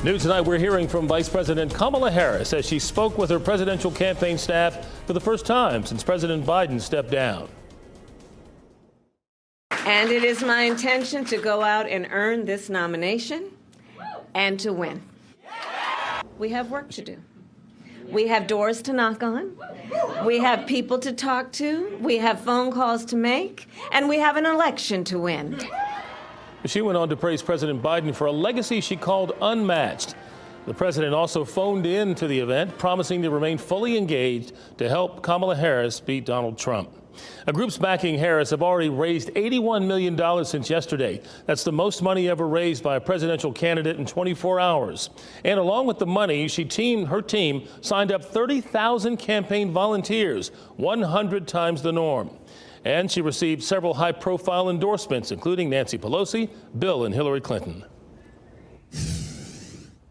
New tonight, we're hearing from Vice President Kamala Harris as she spoke with her presidential campaign staff for the first time since President Biden stepped down. And it is my intention to go out and earn this nomination and to win. We have work to do. We have doors to knock on. We have people to talk to. We have phone calls to make. And we have an election to win. She went on to praise President Biden for a legacy she called unmatched. The president also phoned in to the event, promising to remain fully engaged to help Kamala Harris beat Donald Trump. Groups backing Harris have already raised $81 million since yesterday. That's the most money ever raised by a presidential candidate in 24 hours. And along with the money, her team signed up 30,000 campaign volunteers, 100 times the norm. And she received several high-profile endorsements, including Nancy Pelosi, Bill and Hillary Clinton.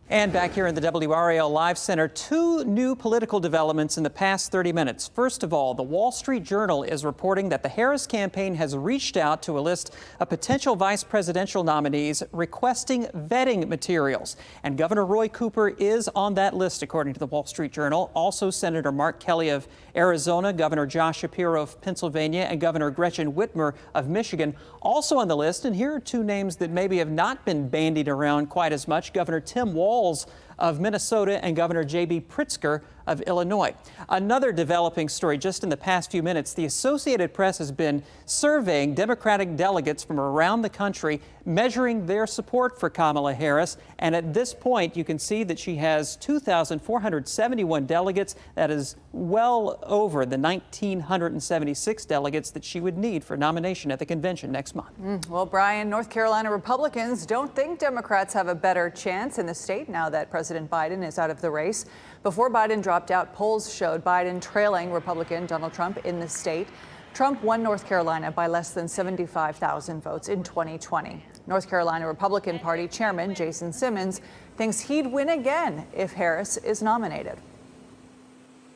And back here in the WRAL Live Center, two new political developments in the past 30 minutes. First of all, the Wall Street Journal is reporting that the Harris campaign has reached out to a list of potential vice presidential nominees requesting vetting materials. And Governor Roy Cooper is on that list, according to the Wall Street Journal. Also, Senator Mark Kelly of Arizona, Governor Josh Shapiro of Pennsylvania, and Governor Gretchen Whitmer of Michigan also on the list. And here are two names that maybe have not been bandied around quite as much. Governor Tim Walz of Minnesota and Governor J.B. Pritzker of Illinois. Another developing story just in the past few minutes. The Associated Press has been surveying Democratic delegates from around the country, measuring their support for Kamala Harris. And at this point, you can see that she has 2,471 delegates. That is well over the 1,976 delegates that she would need for nomination at the convention next month. Well, Brian, North Carolina Republicans don't think Democrats have a better chance in the state now that President Biden is out of the race. Before Biden dropped out, polls showed Biden trailing Republican Donald Trump in the state. Trump won North Carolina by less than 75,000 votes in 2020. North Carolina Republican Party Chairman Jason Simmons thinks he'd win again if Harris is nominated.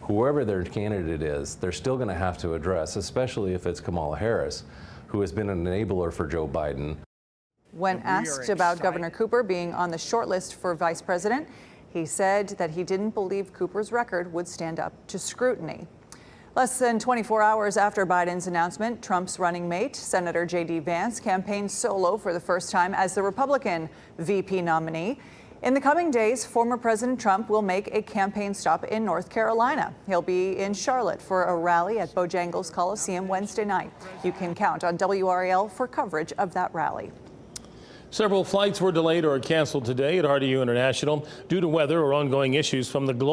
Whoever their candidate is, they're still going to have to address, especially if it's Kamala Harris, who has been an enabler for Joe Biden. When asked about Governor Cooper being on the short list for vice president, he said that he didn't believe Cooper's record would stand up to scrutiny. Less than 24 hours after Biden's announcement, Trump's running mate, Senator J.D. Vance, campaigned solo for the first time as the Republican VP nominee. In the coming days, former President Trump will make a campaign stop in North Carolina. He'll be in Charlotte for a rally at Bojangles Coliseum Wednesday night. You can count on WRAL for coverage of that rally. Several flights were delayed or canceled today at RDU International due to weather or ongoing issues from the global